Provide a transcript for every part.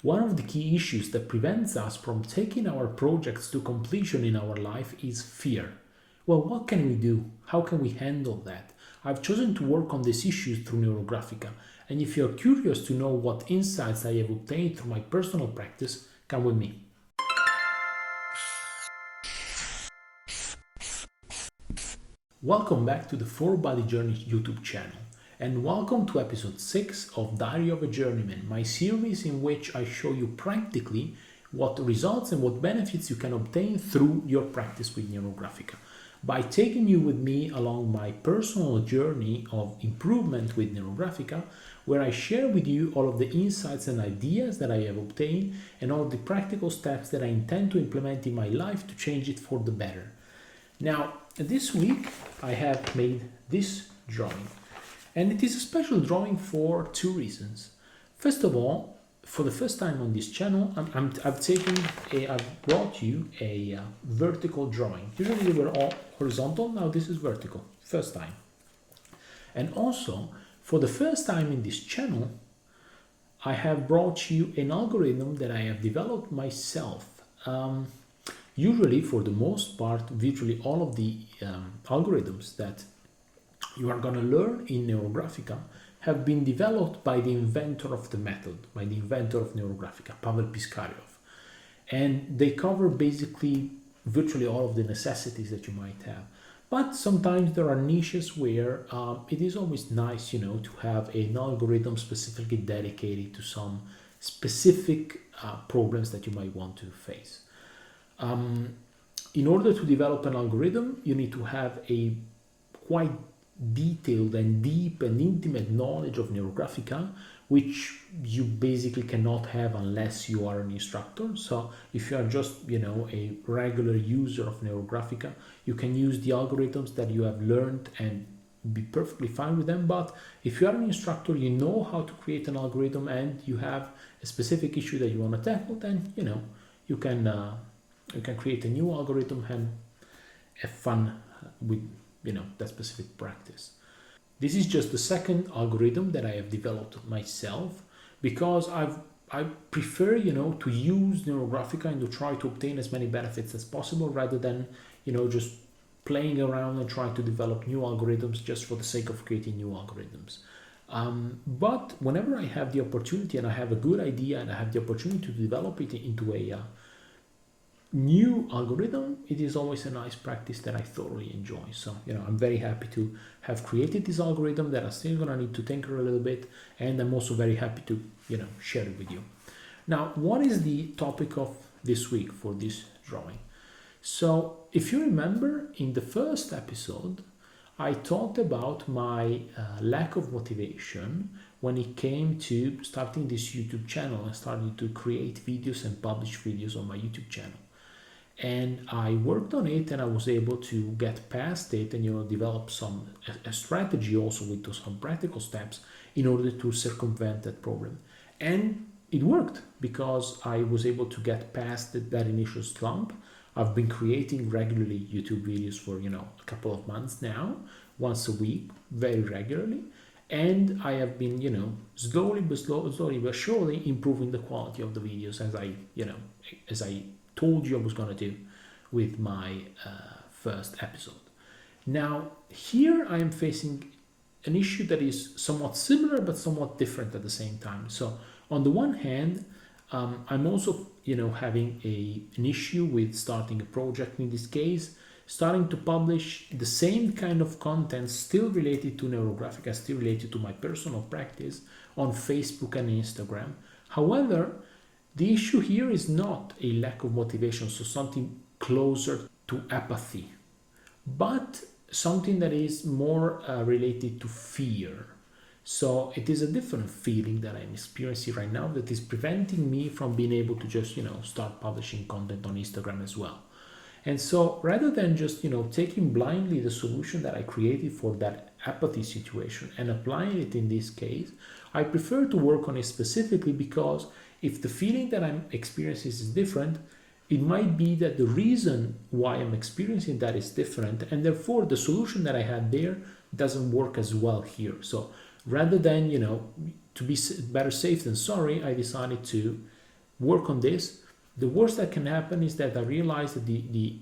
One of the key issues that prevents us from taking our projects to completion in our life is fear. Well, what can we do? How can we handle that? I've chosen to work on these issues through Neurographica, and if you're curious to know what insights I have obtained through my personal practice, come with me. Welcome back to the Four Body Journey YouTube channel, and welcome to episode 6 of Diary of a Journeyman, my series in which I show you practically what results and what benefits you can obtain through your practice with Neurographica. By taking you with me along my personal journey of improvement with Neurographica, where I share with you all of the insights and ideas that I have obtained and all of the practical steps that I intend to implement in my life to change it for the better. Now, this week I have made this drawing, and it is a special drawing for two reasons. First of all, for the first time on this channel, I've brought you a vertical drawing. Usually they were all horizontal, now this is vertical, first time. And also, for the first time in this channel, I have brought you an algorithm that I have developed myself. Usually, for the most part, virtually all of the algorithms that you are going to learn in Neurographica have been developed by the inventor of the method, by the inventor of Neurographica, Pavel Piskaryov. And they cover basically virtually all of the necessities that you might have. But sometimes there are niches where it is always nice, to have an algorithm specifically dedicated to some specific problems that you might want to face. In order to develop an algorithm, you need to have a quite detailed and deep and intimate knowledge of Neurographica, which you basically cannot have unless you are an instructor. So if you are just, a regular user of Neurographica, you can use the algorithms that you have learned and be perfectly fine with them. But if you are an instructor, you know how to create an algorithm and you have a specific issue that you want to tackle, then, you can create a new algorithm and have fun with that specific practice. This is just the second algorithm that I have developed myself because I prefer to use Neurographica and to try to obtain as many benefits as possible rather than just playing around and trying to develop new algorithms just for the sake of creating new algorithms. But whenever I have the opportunity and I have a good idea and I have the opportunity to develop it into a new algorithm, it is always a nice practice that I thoroughly enjoy. So, I'm very happy to have created this algorithm that I'm still gonna need to tinker a little bit, and I'm also very happy to, share it with you. Now, what is the topic of this week for this drawing? So, if you remember, in the first episode, I talked about my lack of motivation when it came to starting this YouTube channel and starting to create videos and publish videos on my YouTube channel. And I worked on it and I was able to get past it and develop a strategy also with some practical steps in order to circumvent that problem. And it worked because I was able to get past that initial slump. I've been creating regularly YouTube videos for a couple of months now, once a week, very regularly. And I have been slowly but surely improving the quality of the videos as I told you I was going to do with my first episode. Now, here I am facing an issue that is somewhat similar but somewhat different at the same time. So, on the one hand, I'm also, having an issue with starting a project, in this case, starting to publish the same kind of content still related to Neurographica, still related to my personal practice on Facebook and Instagram. However, the issue here is not a lack of motivation, so something closer to apathy, but something that is more related to fear. So it is a different feeling that I'm experiencing right now that is preventing me from being able to just, start publishing content on Instagram as well. And so rather than just, taking blindly the solution that I created for that apathy situation and applying it in this case, I prefer to work on it specifically because if the feeling that I'm experiencing is different, it might be that the reason why I'm experiencing that is different, and therefore the solution that I had there doesn't work as well here. So rather than, to be better safe than sorry, I decided to work on this. The worst that can happen is that I realize that the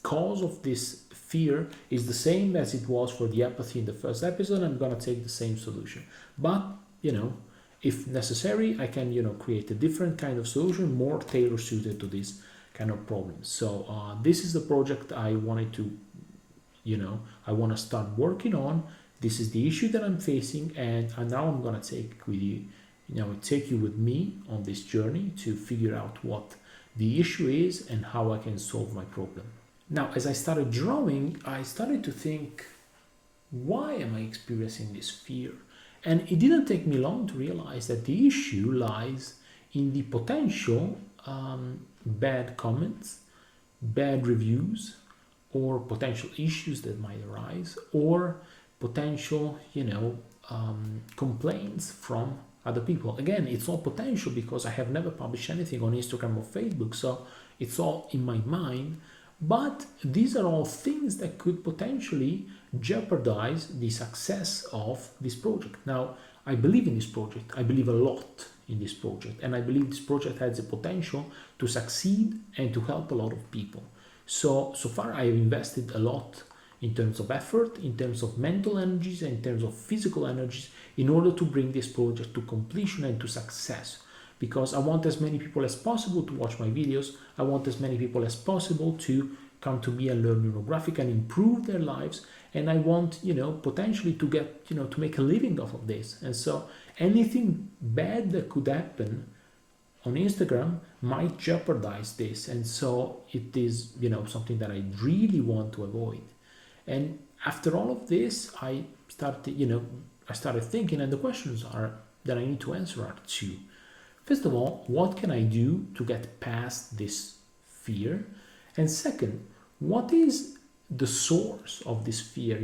cause of this fear is the same as it was for the apathy in the first episode. I'm gonna take the same solution, but if necessary, I can create a different kind of solution, more tailor suited to this kind of problem. So this is the project I wanted to I want to start working on. This is the issue that I'm facing, and now I'm gonna take you with me on this journey to figure out what the issue is and how I can solve my problem. Now, as I started drawing, I started to think, why am I experiencing this fear? And it didn't take me long to realize that the issue lies in the potential bad comments, bad reviews, or potential issues that might arise, or potential, complaints from other people. Again, it's all potential because I have never published anything on Instagram or Facebook, so it's all in my mind. But these are all things that could potentially jeopardize the success of this project. Now, I believe in this project. I believe a lot in this project, and I believe this project has the potential to succeed and to help a lot of people. So far I have invested a lot in terms of effort, in terms of mental energies, and in terms of physical energies in order to bring this project to completion and to success. Because I want as many people as possible to watch my videos. I want as many people as possible to come to me and learn Neurographica and improve their lives. And I want, potentially to get, to make a living off of this. And so anything bad that could happen on Instagram might jeopardize this. And so it is, something that I really want to avoid. And after all of this, I started thinking, and the questions that I need to answer are two. First of all, what can I do to get past this fear? And second, what is the source of this fear?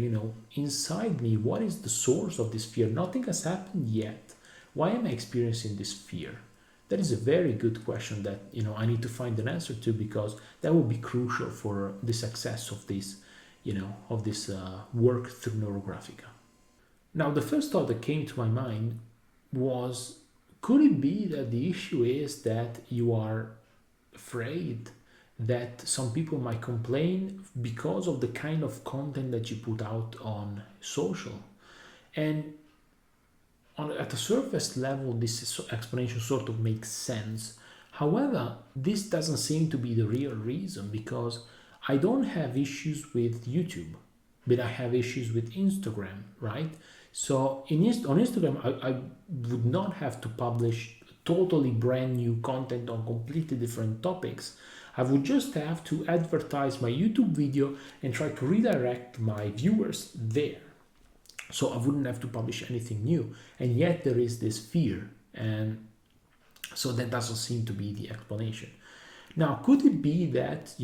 Inside me, what is the source of this fear? Nothing has happened yet. Why am I experiencing this fear? That is a very good question that I need to find an answer to, because that will be crucial for the success of this work through Neurographica. Now, the first thought that came to my mind was, could it be that the issue is that you are afraid that some people might complain because of the kind of content that you put out on social? And at a surface level, this explanation sort of makes sense. However, this doesn't seem to be the real reason, because I don't have issues with YouTube, but I have issues with Instagram, right? So on Instagram, I would not have to publish totally brand new content on completely different topics. I would just have to advertise my YouTube video and try to redirect my viewers there. So I wouldn't have to publish anything new. And yet there is this fear. And so that doesn't seem to be the explanation. Now, could it be that,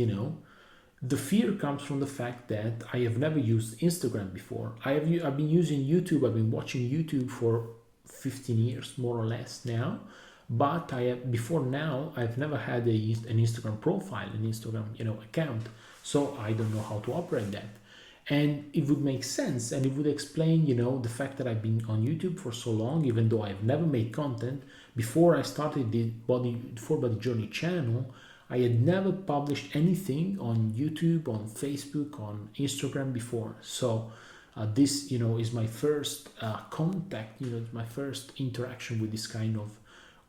the fear comes from the fact that I have never used Instagram before. I've been using YouTube. I've been watching YouTube for 15 years, more or less now. But before now, I've never had an Instagram profile, an Instagram, account. So I don't know how to operate that. And it would make sense, and it would explain, the fact that I've been on YouTube for so long, even though I've never made content. Before I started the Four Body Journey channel, I had never published anything on YouTube, on Facebook, on Instagram before. So this, is my first contact, my first interaction with this kind of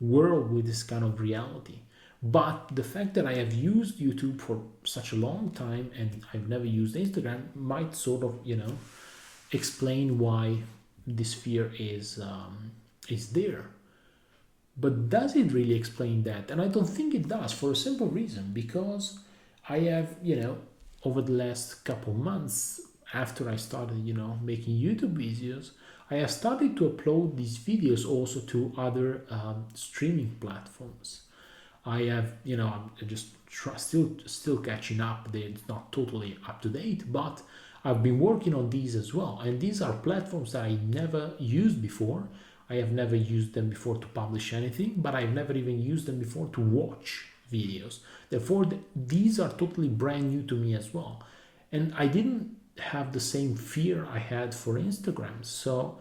world, with this kind of reality. But the fact that I have used YouTube for such a long time and I've never used Instagram might sort of, explain why this fear is there. But does it really explain that? And I don't think it does, for a simple reason, because I have, over the last couple months, after I started, making YouTube videos, I have started to upload these videos also to other streaming platforms. I have, I'm just still catching up. It's not totally up to date, but I've been working on these as well. And these are platforms that I never used before. I have never used them before to publish anything, but I've never even used them before to watch videos. Therefore, these are totally brand new to me as well. And I didn't have the same fear I had for Instagram. So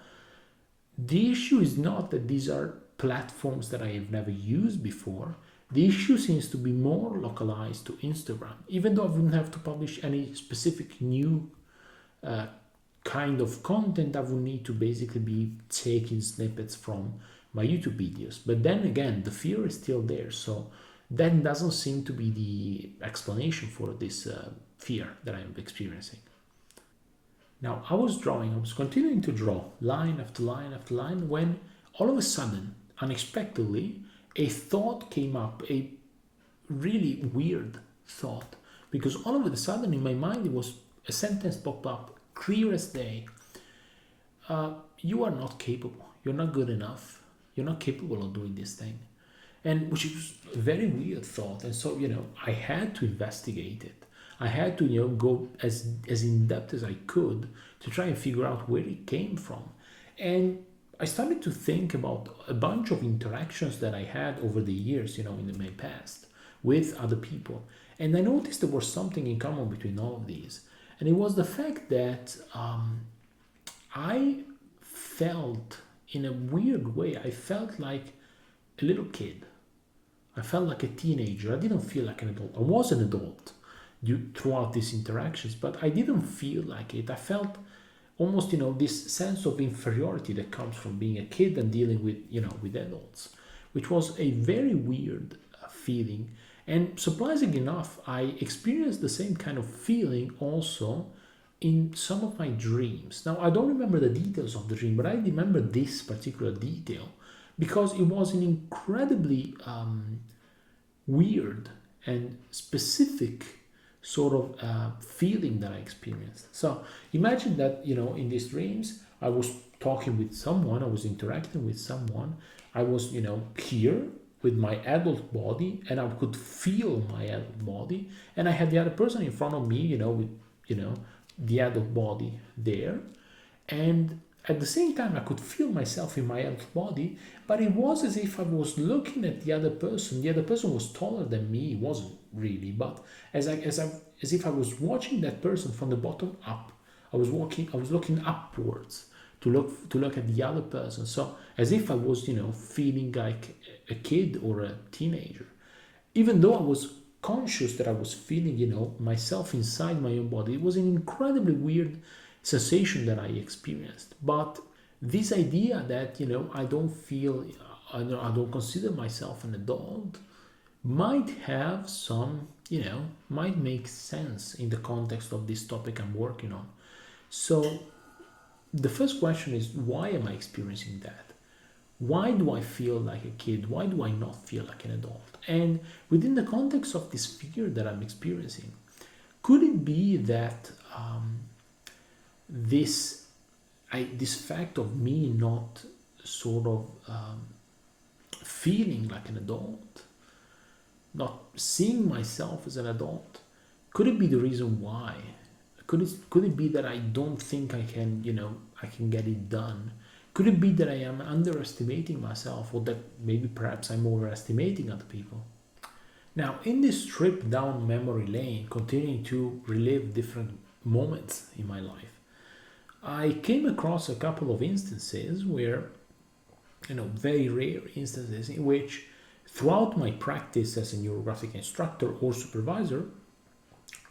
the issue is not that these are platforms that I have never used before. The issue seems to be more localized to Instagram, even though I wouldn't have to publish any specific new uh, kind of content. I would need to basically be taking snippets from my YouTube videos. But then again, the fear is still there. So that doesn't seem to be the explanation for this fear that I'm experiencing. Now, I was continuing to draw line after line after line when all of a sudden, unexpectedly, a thought came up, a really weird thought, because all of a sudden in my mind it was a sentence popped up, clear as day. You are not capable. You're not good enough. You're not capable of doing this thing. And which was a very weird thought. And so, I had to investigate it. I had to, go as in depth as I could to try and figure out where it came from. And I started to think about a bunch of interactions that I had over the years, in my past with other people. And I noticed there was something in common between all of these. And it was the fact that I felt, in a weird way, I felt like a little kid. I felt like a teenager. I didn't feel like an adult. I was an adult throughout these interactions, but I didn't feel like it. I felt almost, this sense of inferiority that comes from being a kid and dealing with, with adults, which was a very weird feeling. And surprisingly enough, I experienced the same kind of feeling also in some of my dreams. Now, I don't remember the details of the dream, but I remember this particular detail because it was an incredibly weird and specific sort of feeling that I experienced. So imagine that, in these dreams, I was talking with someone, I was interacting with someone, I was, here with my adult body, and I could feel my adult body, and I had the other person in front of me, with, the adult body there, and at the same time I could feel myself in my adult body, but it was as if I was looking at the other person. The other person was taller than me. It wasn't really, but as if I was watching that person from the bottom up. I was looking upwards to look at the other person. So as if I was, feeling like a kid or a teenager, even though I was conscious that I was feeling, myself inside my own body. It was an incredibly weird sensation that I experienced. But this idea that, I don't consider myself an adult might have some, might make sense in the context of this topic I'm working on. So the first question is, why am I experiencing that? Why do I feel like a kid? Why do I not feel like an adult? And within the context of this fear that I'm experiencing, could it be that this fact of me not sort of feeling like an adult, not seeing myself as an adult, could it be the reason why? Could it be that I don't think I can, I can get it done? Could it be that I am underestimating myself, or that maybe perhaps I'm overestimating other people? Now, in this trip down memory lane, continuing to relive different moments in my life, I came across a couple of instances where, very rare instances in which throughout my practice as a neurographic instructor or supervisor,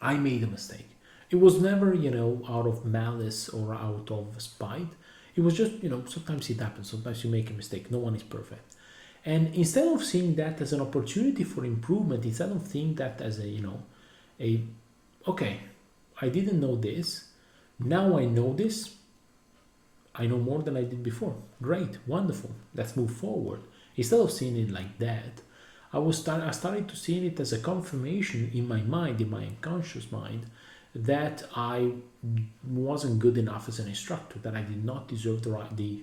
I made a mistake. It was never, out of malice or out of spite. It was just, sometimes it happens. Sometimes you make a mistake. No one is perfect. And instead of seeing that as an opportunity for improvement, instead of seeing that as okay, I didn't know this. Now I know this. I know more than I did before. Great, wonderful. Let's move forward. Instead of seeing it like that, I started to see it as a confirmation in my mind, in my unconscious mind, that I wasn't good enough as an instructor, that I did not deserve the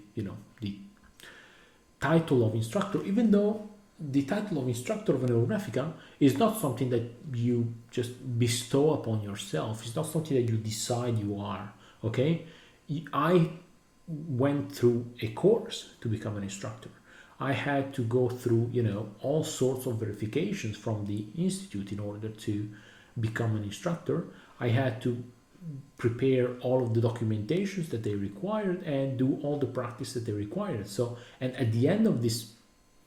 title of instructor, even though the title of instructor of Neurographica is not something that you just bestow upon yourself. It's not something that you decide you are, okay? I went through a course to become an instructor. I had to go through, all sorts of verifications from the institute in order to become an instructor. I had to prepare all of the documentations that they required and do all the practice that they required. So, and at the end of this,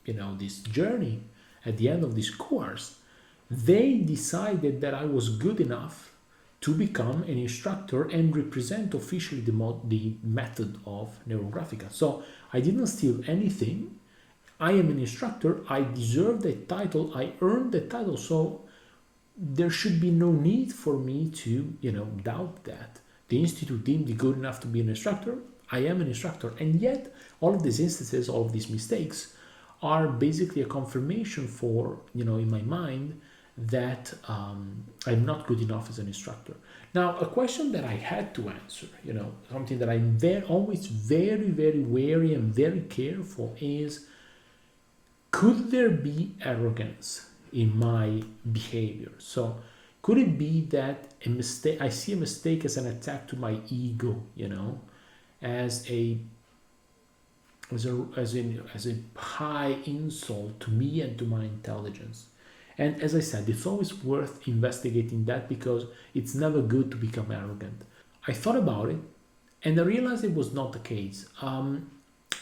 this journey at the end of this course, they decided that I was good enough to become an instructor and represent officially the method of Neurographica. So I didn't steal anything. I am an instructor. I deserve the title. I earned the title. So there should be no need for me to, doubt that. The institute deemed me good enough to be an instructor. I am an instructor. And yet, all of these instances, all of these mistakes are basically a confirmation for, in my mind, that I'm not good enough as an instructor. Now, a question that I had to answer, something that I'm always very, very wary and very careful is, could there be arrogance in my behavior? So could it be that I see a mistake as an attack to my ego, as a high insult to me and to my intelligence? And as I said, it's always worth investigating that, because it's never good to become arrogant. I thought about it and I realized it was not the case.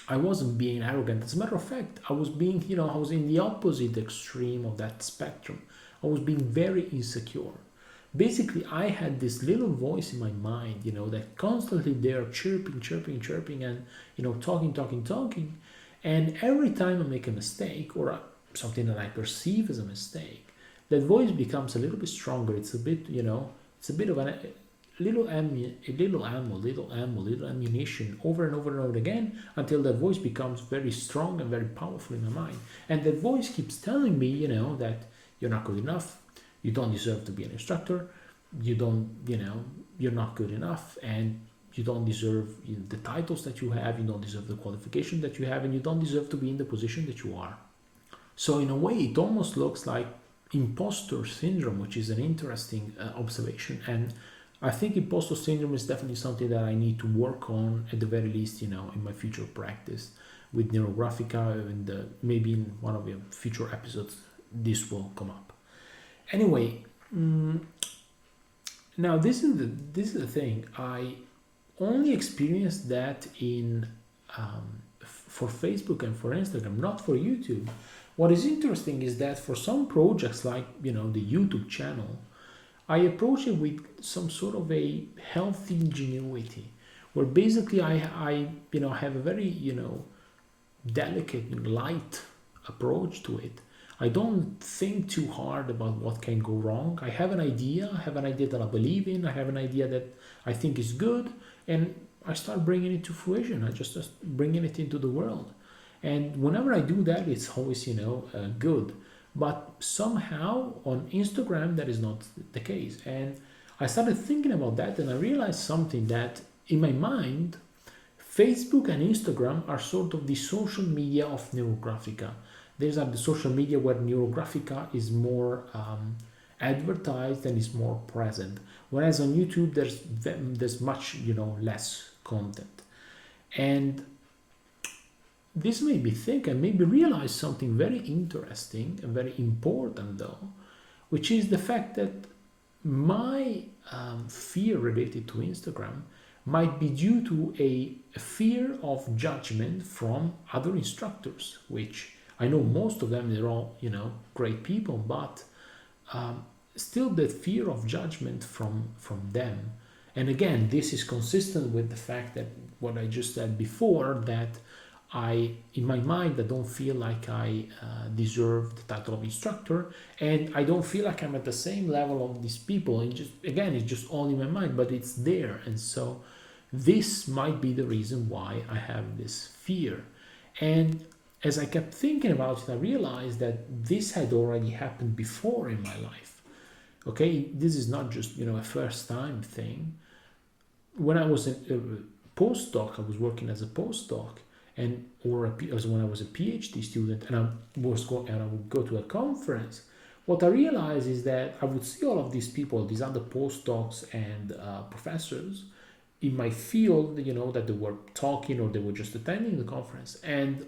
I wasn't being arrogant. As a matter of fact, I was in the opposite extreme of that spectrum. I was being very insecure. Basically, I had this little voice in my mind, that constantly there chirping and talking. And every time I make a mistake or something that I perceive as a mistake, that voice becomes a little bit stronger. It's a bit, it's a bit of a little ammunition over and over again, until that voice becomes very strong and very powerful in my mind. And that voice keeps telling me, that you're not good enough, you don't deserve to be an instructor, you're not good enough, and you don't deserve the titles that you have, you don't deserve the qualification that you have, and you don't deserve to be in the position that you are. So in a way, it almost looks like imposter syndrome, which is an interesting observation. And I think imposter syndrome is definitely something that I need to work on, at the very least, in my future practice with Neurographica, and maybe in one of the future episodes, this will come up. Anyway, now this is the thing. I only experienced that for Facebook and for Instagram, not for YouTube. What is interesting is that for some projects like, the YouTube channel, I approach it with some sort of a healthy ingenuity, where basically I have a very, delicate and light approach to it. I don't think too hard about what can go wrong. I have an idea that I believe in, I have an idea that I think is good, and I start bringing it to fruition. I just bringing it into the world. And whenever I do that, it's always, good. But somehow on Instagram, that is not the case. And I started thinking about that, and I realized something, that in my mind, Facebook and Instagram are sort of the social media of Neurographica. These are the social media where Neurographica is more advertised and is more present. Whereas on YouTube, there's much, less content. And this made me think and made me realize something very interesting and very important, though, which is the fact that my fear related to Instagram might be due to a fear of judgment from other instructors, which I know most of them, they're all, great people, but still that fear of judgment from them. And again, this is consistent with the fact that what I just said before, that in my mind, I don't feel like I deserve the title of instructor, and I don't feel like I'm at the same level of these people. And it's just all in my mind, but it's there. And so this might be the reason why I have this fear. And as I kept thinking about it, I realized that this had already happened before in my life. Okay, this is not just, a first time thing. When I was a postdoc, I was working as a postdoc, when I was a PhD student, and I would go to a conference. What I realized is that I would see all of these people, these other postdocs and professors in my field, that they were talking or they were just attending the conference, and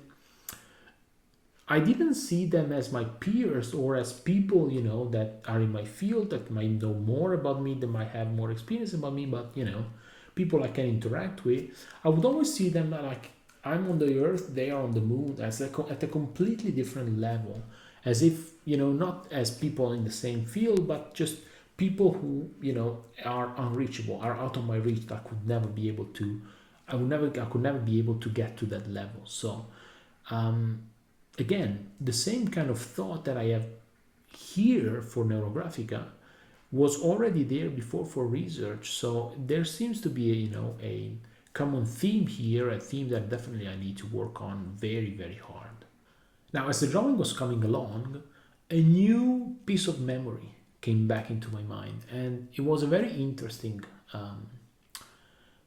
I didn't see them as my peers or as people, that are in my field, that might know more about me, that might have more experience about me, but, people I can interact with. I would always see them like I'm on the earth, they are on the moon, at a completely different level. as if, not as people in the same field, but just people who, are unreachable, are out of my reach, that I could never be able to, I could never be able to get to that level. So, again, the same kind of thought that I have here for Neurographica was already there before for research. So there seems to be a common theme here, a theme that definitely I need to work on very, very hard. Now, as the drawing was coming along, a new piece of memory came back into my mind, and it was a very interesting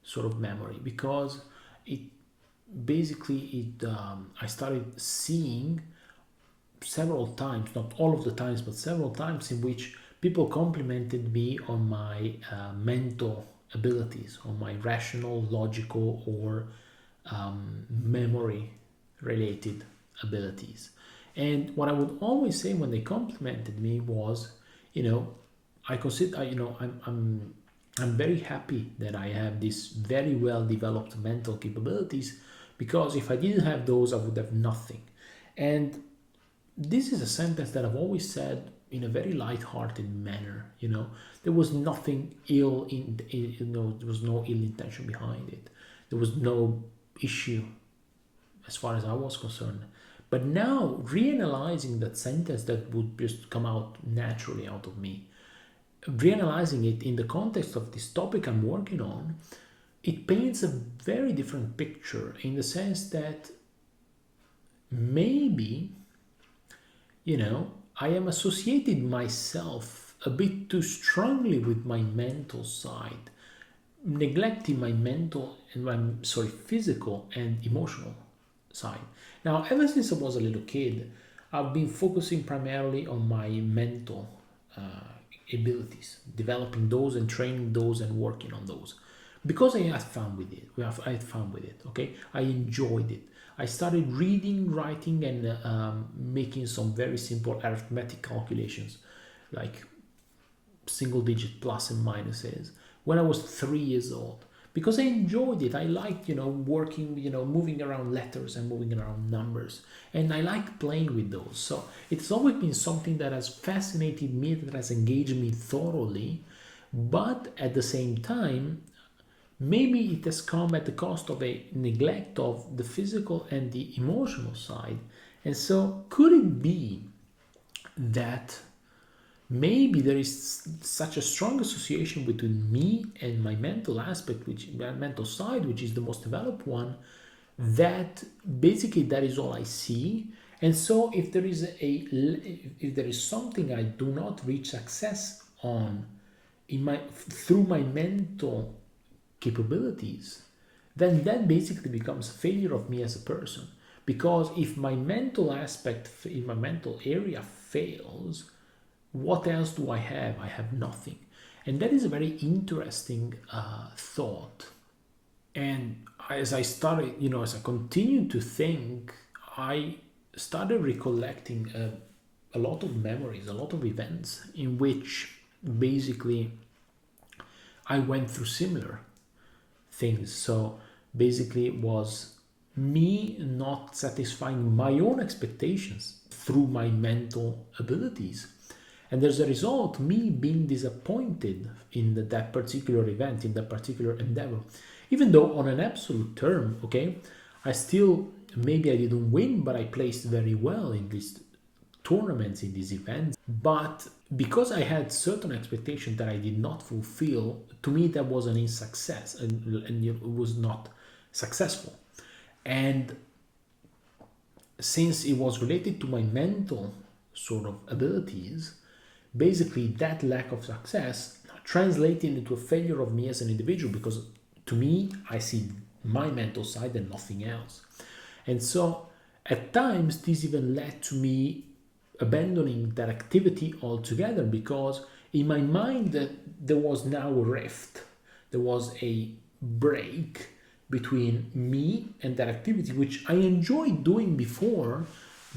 sort of memory, because it basically I started seeing several times, not all of the times, but several times, in which people complimented me on my mental abilities, on my rational, logical, or memory related abilities. And what I would always say when they complimented me was, I consider, I'm very happy that I have these very well developed mental capabilities, because if I didn't have those, I would have nothing. And this is a sentence that I've always said in a very light-hearted manner. There was nothing ill there was no ill intention behind it. There was no issue as far as I was concerned. But now, reanalyzing that sentence that would just come out naturally out of me, reanalyzing it in the context of this topic I'm working on, it paints a very different picture, in the sense that maybe, I am associated myself a bit too strongly with my mental side, neglecting my physical and emotional side. Now, ever since I was a little kid, I've been focusing primarily on my mental abilities, developing those and training those and working on those, because I had fun with it. Okay, I enjoyed it. I started reading, writing, and making some very simple arithmetic calculations, like single-digit plus and minuses, when I was 3 years old, because I enjoyed it. I liked, working, moving around letters and moving around numbers, and I liked playing with those. So it's always been something that has fascinated me, that has engaged me thoroughly, but at the same time, maybe it has come at the cost of a neglect of the physical and the emotional side. And so could it be that maybe there is such a strong association between me and my mental aspect, my mental side, which is the most developed one, that basically that is all I see. And so if there is something I do not reach success on through my mental capabilities, then that basically becomes a failure of me as a person. Because if my mental aspect in my mental area fails, what else do I have? I have nothing. And that is a very interesting thought. And as I started, as I continued to think, I started recollecting a lot of memories, a lot of events in which basically I went through similar things. So basically it was me not satisfying my own expectations through my mental abilities. And as a result, me being disappointed in that particular event, in that particular endeavor. Even though on an absolute term, okay, maybe I didn't win, but I placed very well in these tournaments, in these events. But because I had certain expectations that I did not fulfill, to me that was an insuccess, and it was not successful. And since it was related to my mental sort of abilities, basically that lack of success translated into a failure of me as an individual, because to me, I see my mental side and nothing else. And so at times this even led to me abandoning that activity altogether, because in my mind there was now a rift, there was a break between me and that activity, which I enjoyed doing before,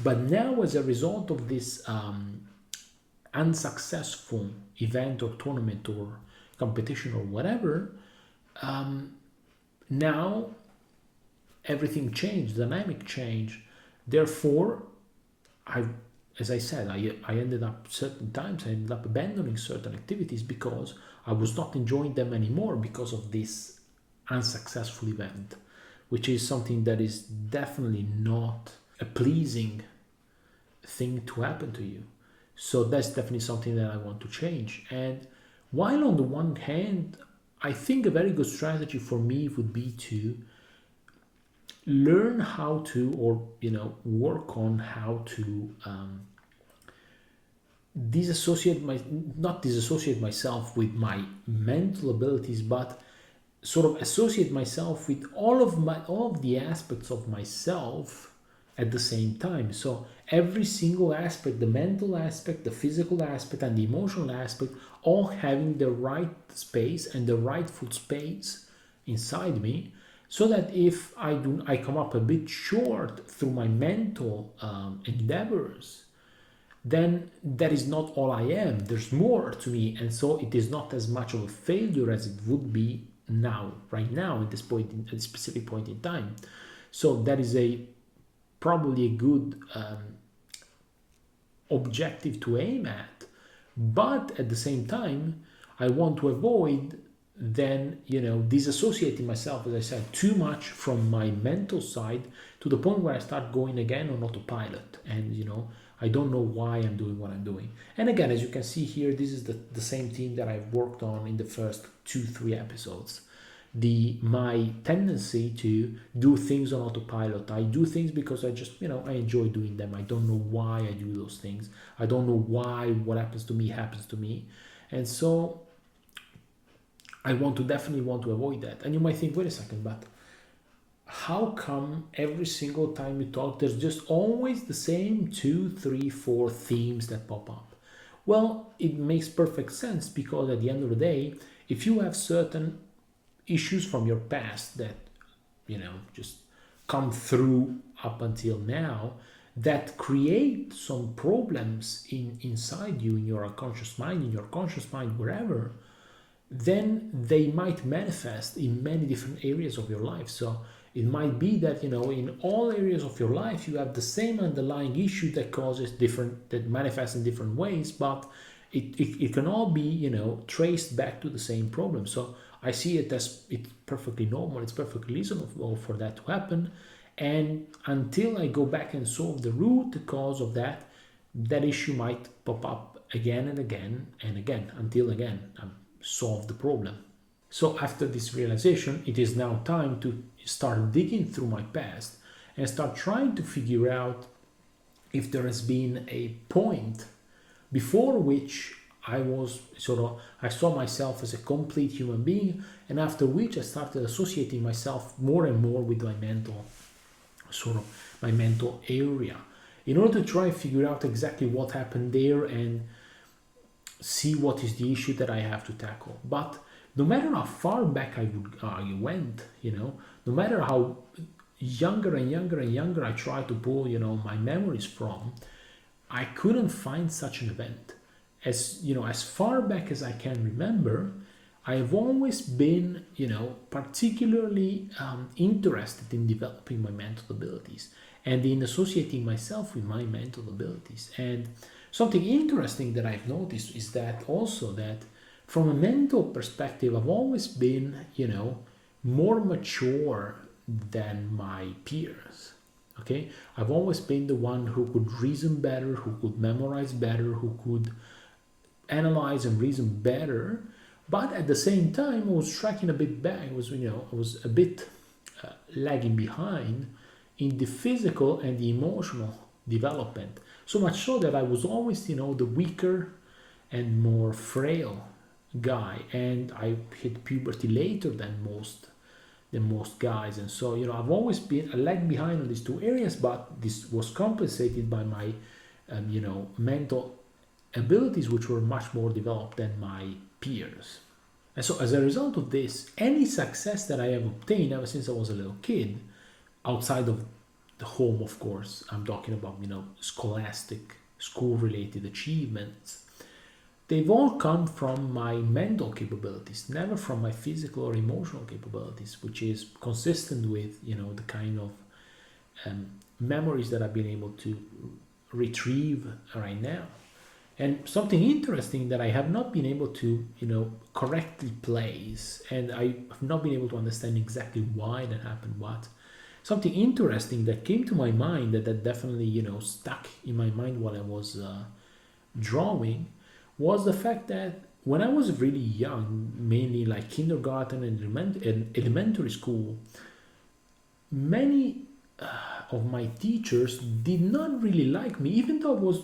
but now as a result of this unsuccessful event or tournament or competition or whatever, now everything changed, dynamic changed. Therefore, I as I said, I ended up certain times, I ended up abandoning certain activities because I was not enjoying them anymore because of this unsuccessful event, which is something that is definitely not a pleasing thing to happen to you. So that's definitely something that I want to change. And while on the one hand, I think a very good strategy for me would be to learn how to, or work on how to not disassociate myself with my mental abilities, but sort of associate myself with all of the aspects of myself at the same time. So every single aspect, the mental aspect, the physical aspect, and the emotional aspect, all having the right space and the rightful space inside me, so that if I come up a bit short through my mental endeavors, then that is not all I am. There's more to me, and so it is not as much of a failure as it would be right now, at this specific point in time. So that is probably a good objective to aim at. But at the same time, I want to avoid then disassociating myself, as I said, too much from my mental side to the point where I start going again on autopilot, and I don't know why I'm doing what I'm doing. And again, as you can see here, this is the same theme that I've worked on in the first 2-3 episodes. My tendency to do things on autopilot. I do things because I just I enjoy doing them. I don't know why I do those things. I don't know why what happens to me, and so I definitely want to avoid that. And you might think, wait a second, but how come every single time you talk, there's just always the same 2, 3, 4 themes that pop up? Well, it makes perfect sense, because at the end of the day, if you have certain issues from your past that just come through up until now, that create some problems inside you, in your unconscious mind, in your conscious mind, wherever, then they might manifest in many different areas of your life. So it might be that in all areas of your life you have the same underlying issue that manifests in different ways, but it can all be traced back to the same problem. So I see it as it's perfectly normal, it's perfectly reasonable for that to happen. And until I go back and solve the root cause of that issue might pop up again and again and again, until again solve the problem. So after this realization, it is now time to start digging through my past and start trying to figure out if there has been a point before which I saw myself as a complete human being, and after which I started associating myself more and more with my mental area, in order to try and figure out exactly what happened there and see what is the issue that I have to tackle. But no matter how far back I went, no matter how younger and younger I tried to pull, my memories from, I couldn't find such an event. As far back as I can remember, I have always been, particularly interested in developing my mental abilities and in associating myself with my mental abilities. And something interesting that I've noticed is that from a mental perspective, I've always been, more mature than my peers. Okay, I've always been the one who could reason better, who could memorize better, who could analyze and reason better. But at the same time, I was tracking a bit back. I was a bit lagging behind in the physical and the emotional development. So much so that I was always, the weaker and more frail guy, and I hit puberty later than most guys. And so, I've always been a lag behind on these two areas, but this was compensated by my, mental abilities, which were much more developed than my peers. And so as a result of this, any success that I have obtained ever since I was a little kid, outside of the home, of course, I'm talking about, scholastic, school-related achievements, they've all come from my mental capabilities, never from my physical or emotional capabilities, which is consistent with, the kind of memories that I've been able to retrieve right now. And something interesting that I have not been able to, correctly place, and I have not been able to understand exactly why that happened, what. Something interesting that came to my mind that definitely, stuck in my mind while I was drawing was the fact that when I was really young, mainly like kindergarten and elementary school, many of my teachers did not really like me, even though I was,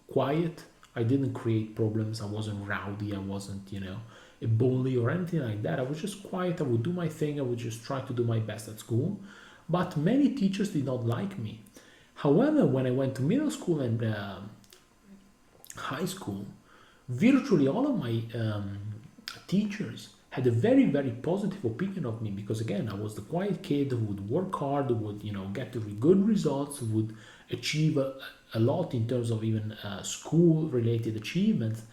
quiet. I didn't create problems. I wasn't rowdy. I wasn't, a bully or anything like that. I was just quiet. I would do my thing. I would just try to do my best at school. But many teachers did not like me. However, when I went to middle school and high school, virtually all of my teachers had a very, very positive opinion of me because, again, I was the quiet kid who would work hard, who would, get good results, who would achieve a lot in terms of even school-related achievements.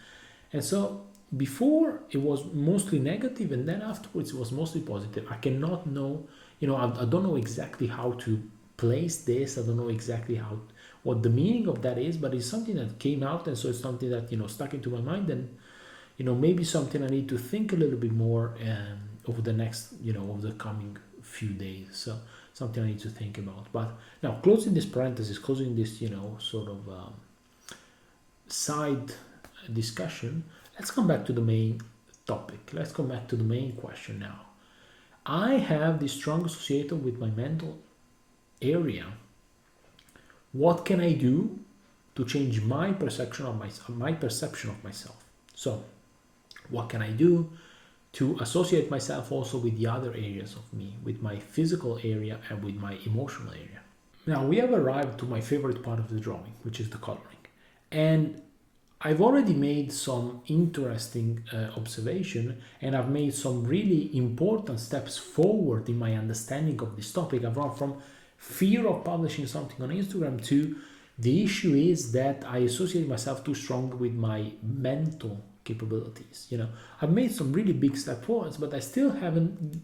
And so before it was mostly negative, and then afterwards it was mostly positive. I cannot know, I don't know exactly how to place this. I don't know exactly what the meaning of that is, but it's something that came out, and so it's something that stuck into my mind, and maybe something I need to think a little bit more over the next, over the coming few days. So something I need to think about. But now, closing this parenthesis, closing this, sort of side discussion, let's come back to the main topic. Let's come back to the main question now. I have this strong association with my mental area. What can I do to change my perception of myself? So, what can I do to associate myself also with the other areas of me, with my physical area and with my emotional area? Now, we have arrived to my favorite part of the drawing, which is the coloring. And I've already made some interesting observation, and I've made some really important steps forward in my understanding of this topic. I've gone from fear of publishing something on Instagram to the issue is that I associate myself too strongly with my mental capabilities. I've made some really big steps forwards, but I still haven't,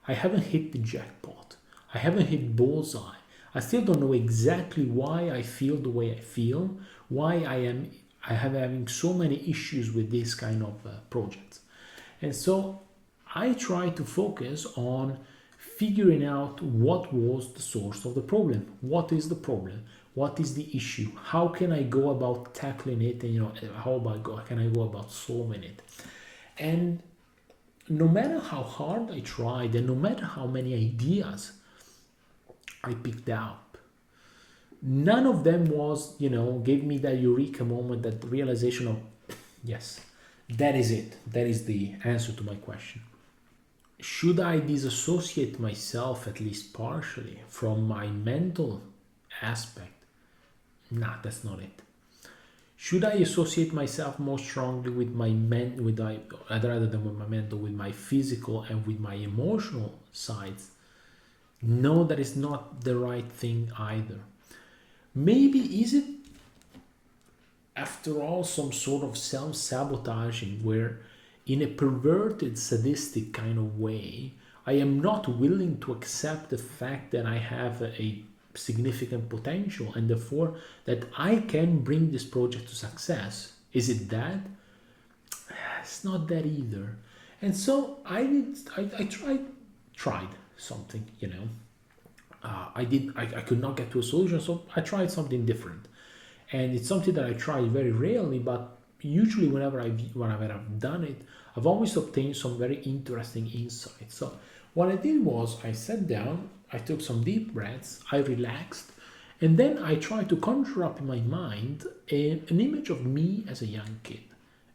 I haven't hit the jackpot. I haven't hit bullseye. I still don't know exactly why I feel the way I feel, why I have having so many issues with this kind of projects. And so I try to focus on figuring out what was the source of the problem. What is the problem? What is the issue? How can I go about tackling it? And how can I go about solving it? And no matter how hard I tried, and no matter how many ideas I picked up, none of them was, gave me that eureka moment, that realization of, yes, that is it. That is the answer to my question. Should I disassociate myself, at least partially, from my mental aspect? Nah, that's not it. Should I associate myself more strongly with my rather than with my mental, with my physical and with my emotional sides? No, that is not the right thing either. Maybe is it, after all, some sort of self-sabotaging where, in a perverted, sadistic kind of way, I am not willing to accept the fact that I have a significant potential and therefore that I can bring this project to success? Is it that? It's not that either. And so I tried something, I could not get to a solution, so I tried something different. And it's something that I try very rarely, but usually whenever I've done it, I've always obtained some very interesting insights. So what I did was I sat down, I took some deep breaths, I relaxed, and then I tried to conjure up in my mind an image of me as a young kid.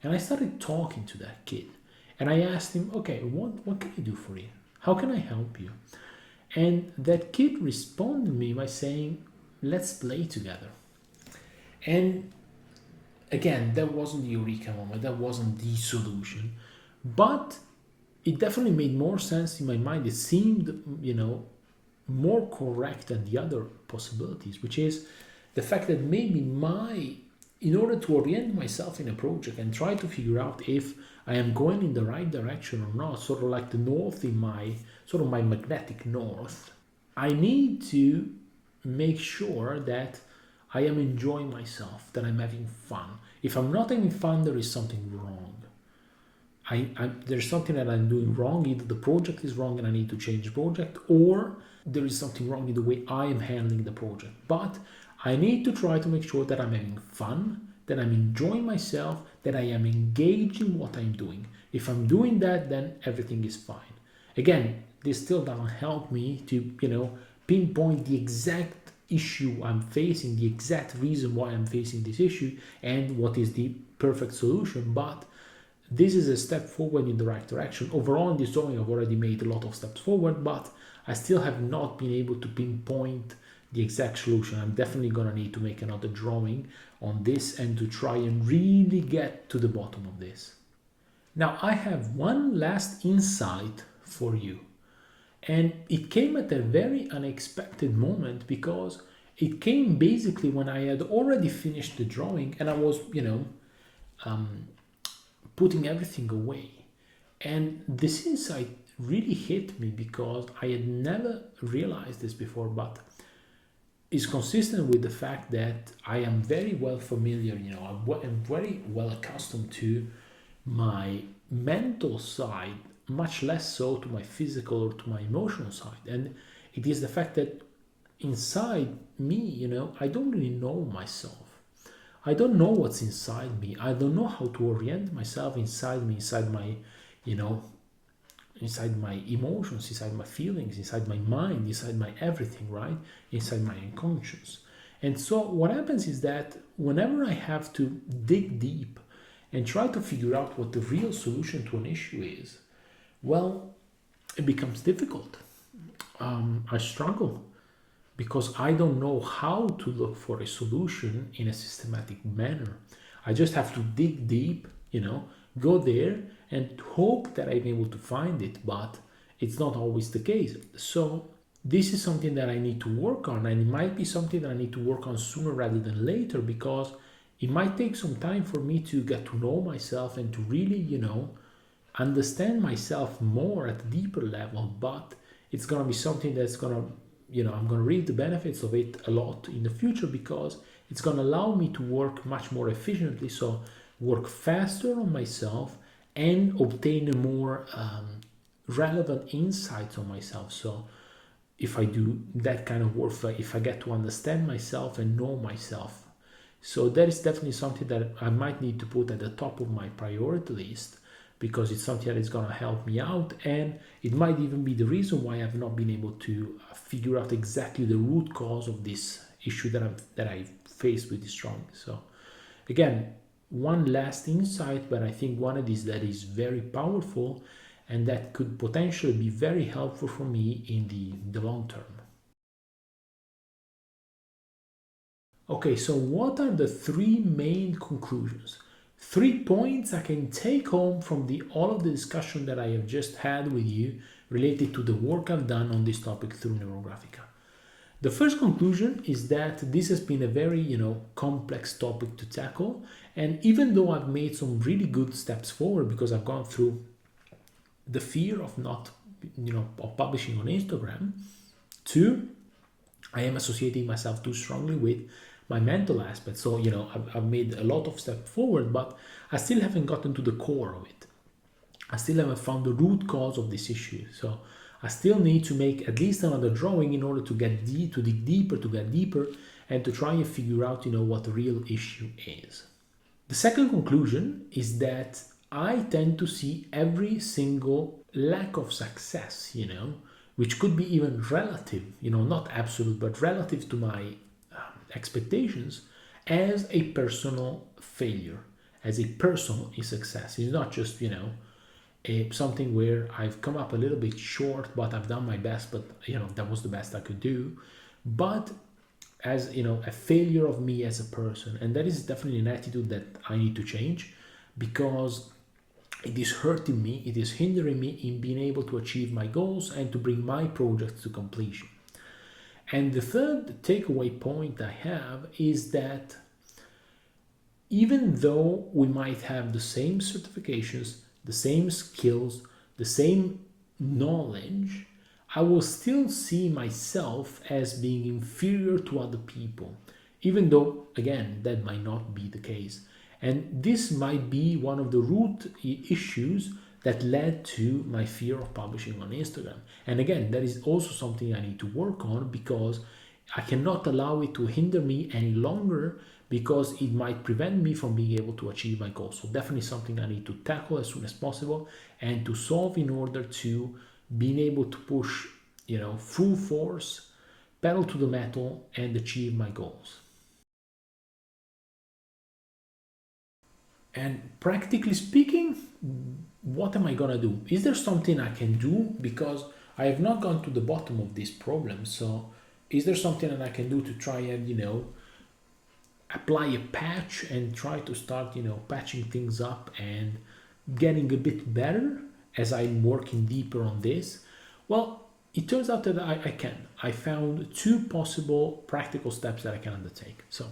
And I started talking to that kid. And I asked him, okay, what can I do for you? How can I help you? And that kid responded to me by saying, let's play together. And again, that wasn't the eureka moment, that wasn't the solution, but it definitely made more sense in my mind. It seemed, more correct than the other possibilities, which is the fact that maybe in order to orient myself in a project and try to figure out if I am going in the right direction or not, sort of like the north in my magnetic north, I need to make sure that I am enjoying myself, that I'm having fun. If I'm not having fun, there is something wrong. There's something that I'm doing wrong. Either the project is wrong and I need to change the project, or there is something wrong in the way I am handling the project. But I need to try to make sure that I'm having fun, that I'm enjoying myself, that I am engaged in what I'm doing. If I'm doing that, then everything is fine. Again, this still doesn't help me to, pinpoint the exact issue I'm facing, the exact reason why I'm facing this issue, and what is the perfect solution. But this is a step forward in the right direction. Overall, in this drawing, I've already made a lot of steps forward, but I still have not been able to pinpoint the exact solution. I'm definitely gonna need to make another drawing on this and to try and really get to the bottom of this. Now, I have one last insight for you. And it came at a very unexpected moment, because it came basically when I had already finished the drawing and I was, putting everything away. And this insight really hit me because I had never realized this before, but it's consistent with the fact that I am very well familiar, I'm very well accustomed to my mental side, much less so to my physical or to my emotional side. And it is the fact that inside me, I don't really know myself. I don't know what's inside me. I don't know how to orient myself inside me, inside my, inside my emotions, inside my feelings, inside my mind, inside my everything, right? Inside my unconscious. And so what happens is that whenever I have to dig deep and try to figure out what the real solution to an issue is, well, it becomes difficult. I struggle because I don't know how to look for a solution in a systematic manner. I just have to dig deep, go there and hope that I'm able to find it, but it's not always the case. So this is something that I need to work on, and it might be something that I need to work on sooner rather than later, because it might take some time for me to get to know myself and to really, understand myself more at a deeper level. But it's going to be something that's going to, I'm going to reap the benefits of it a lot in the future, because it's going to allow me to work much more efficiently, so work faster on myself and obtain a more relevant insights on myself. So if I do that kind of work, if I get to understand myself and know myself, so that is definitely something that I might need to put at the top of my priority list, because it's something that is going to help me out, and it might even be the reason why I've not been able to figure out exactly the root cause of this issue that I faced with this drawing. So again, one last insight, but I think one of these that is very powerful and that could potentially be very helpful for me in the long term. Okay, so what are the three main conclusions? 3 points I can take home from all of the discussion that I have just had with you related to the work I've done on this topic through Neurographica. The first conclusion is that this has been a very, complex topic to tackle, and even though I've made some really good steps forward, because I've gone through the fear of not, of publishing on Instagram, to I am associating myself too strongly with my mental aspect. So, I've made a lot of steps forward, but I still haven't gotten to the core of it. I still haven't found the root cause of this issue. So I still need to make at least another drawing in order to dig deeper, and to try and figure out, what the real issue is. The second conclusion is that I tend to see every single lack of success, which could be even relative, not absolute, but relative to my expectations, as a personal failure, as a personal success. It's not just, something where I've come up a little bit short, but I've done my best, but, that was the best I could do. But as, a failure of me as a person. And that is definitely an attitude that I need to change, because it is hurting me, it is hindering me in being able to achieve my goals and to bring my projects to completion. And the third takeaway point I have is that even though we might have the same certifications, the same skills, the same knowledge, I will still see myself as being inferior to other people even though, again, that might not be the case. And this might be one of the root issues that led to my fear of publishing on Instagram. And again, that is also something I need to work on, because I cannot allow it to hinder me any longer, because it might prevent me from being able to achieve my goals. So definitely something I need to tackle as soon as possible and to solve in order to being able to push, full force, pedal to the metal, and achieve my goals. And practically speaking, what am I gonna do? Is there something I can do? Because I have not gone to the bottom of this problem. So is there something that I can do to try and, apply a patch and try to start, patching things up and getting a bit better as I'm working deeper on this? Well, it turns out that I can. I found two possible practical steps that I can undertake. So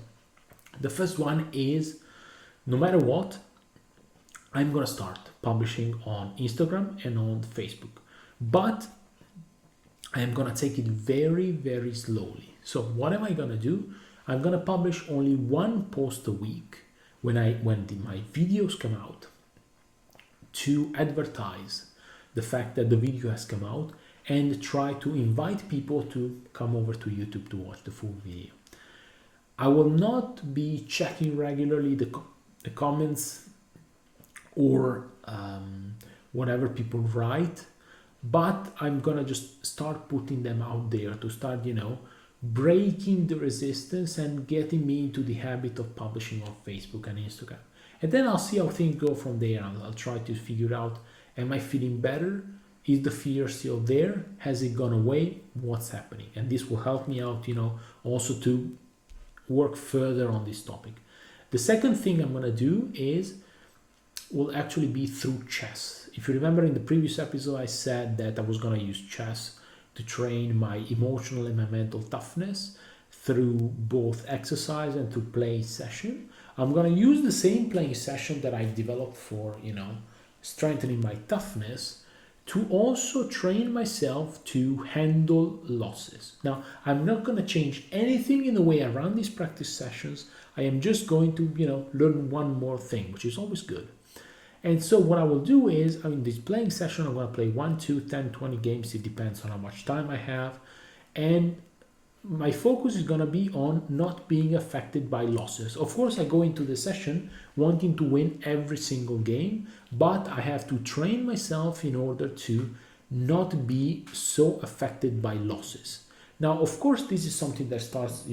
the first one is, no matter what, I'm gonna start publishing on Instagram and on Facebook, but I am gonna take it very, very slowly. So what am I gonna do? I'm gonna publish only one post a week when my videos come out, to advertise the fact that the video has come out and try to invite people to come over to YouTube to watch the full video. I will not be checking regularly the comments or whatever people write, but I'm gonna just start putting them out there to start, breaking the resistance and getting me into the habit of publishing on Facebook and Instagram. And then I'll see how things go from there. I'll try to figure out, am I feeling better? Is the fear still there? Has it gone away? What's happening? And this will help me out, also to work further on this topic. The second thing I'm going to do will actually be through chess. If you remember in the previous episode, I said that I was going to use chess to train my emotional and my mental toughness through both exercise and through play session. I'm going to use the same playing session that I developed for, strengthening my toughness, to also train myself to handle losses. Now, I'm not going to change anything in the way I run these practice sessions. I am just going to, learn one more thing, which is always good. And so what I will do is, in this playing session, I'm going to play 1, 2, 10, 20 games. It depends on how much time I have. And my focus is going to be on not being affected by losses. Of course, I go into the session wanting to win every single game, but I have to train myself in order to not be so affected by losses. Now, of course, this is something that starts,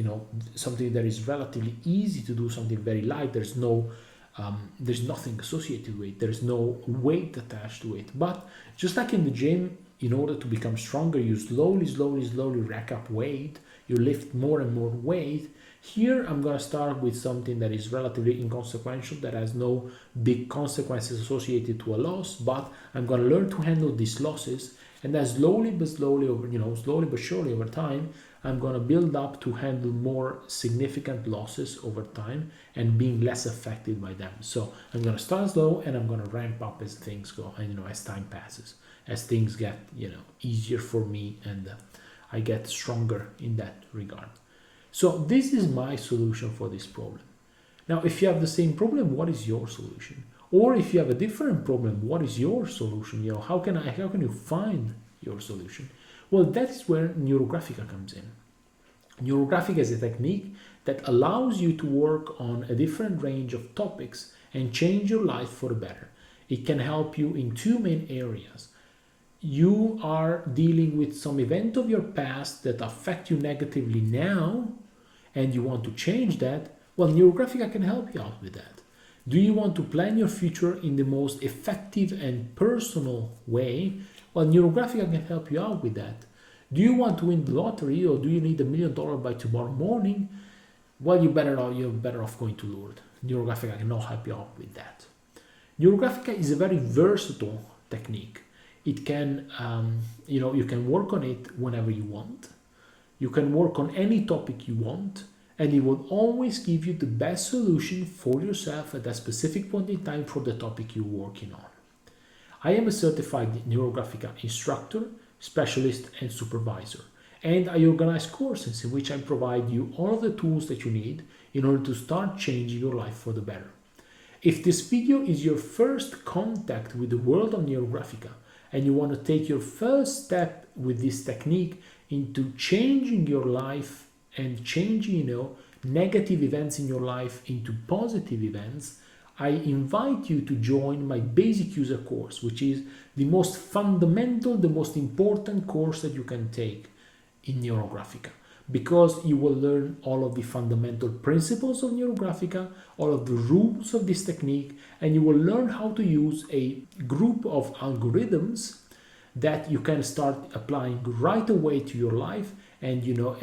something that is relatively easy to do, something very light. There's nothing associated with it. There's no weight attached to it. But just like in the gym, in order to become stronger, you slowly rack up weight. You lift more and more weight. Here, I'm going to start with something that is relatively inconsequential, that has no big consequences associated to a loss, but I'm going to learn to handle these losses. And then slowly but surely over time, I'm going to build up to handle more significant losses over time and being less affected by them. So I'm going to start slow and I'm going to ramp up as things go, and as time passes, as things get easier for me, and I get stronger in that regard. So this is my solution for this problem. Now, if you have the same problem, what is your solution? Or if you have a different problem, what is your solution? How can you find your solution? Well, that's where Neurographica comes in. Neurographica is a technique that allows you to work on a different range of topics and change your life for the better. It can help you in two main areas. You are dealing with some event of your past that affect you negatively now, and you want to change that. Well, Neurographica can help you out with that. Do you want to plan your future in the most effective and personal way? Well, Neurographica can help you out with that. Do you want to win the lottery, or do you need $1 million by tomorrow morning? Well, you're better off going to Lourdes. Neurographica cannot help you out with that. Neurographica is a very versatile technique. It can, you can work on it whenever you want. You can work on any topic you want, and it will always give you the best solution for yourself at that specific point in time for the topic you're working on. I am a certified Neurographica instructor, specialist, and supervisor. And I organize courses in which I provide you all of the tools that you need in order to start changing your life for the better. If this video is your first contact with the world of Neurographica and you want to take your first step with this technique into changing your life and changing, negative events in your life into positive events, I invite you to join my basic user course, which is the most fundamental, the most important course that you can take in Neurographica, because you will learn all of the fundamental principles of Neurographica, all of the rules of this technique, and you will learn how to use a group of algorithms that you can start applying right away to your life, and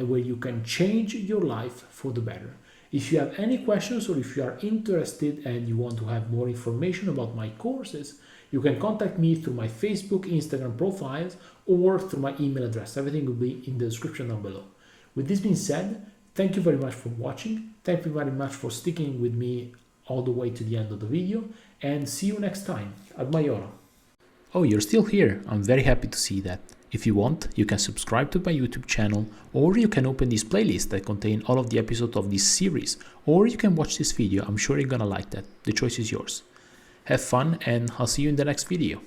where you can change your life for the better. If you have any questions, or if you are interested and you want to have more information about my courses, you can contact me through my Facebook, Instagram profiles, or through my email address. Everything will be in the description down below. With this being said, thank you very much for watching. Thank you very much for sticking with me all the way to the end of the video, and see you next time. Admaiora. Oh, you're still here. I'm very happy to see that. If you want, you can subscribe to my YouTube channel, or you can open this playlist that contain all of the episodes of this series, or you can watch this video. I'm sure you're gonna like that. The choice is yours. Have fun, and I'll see you in the next video.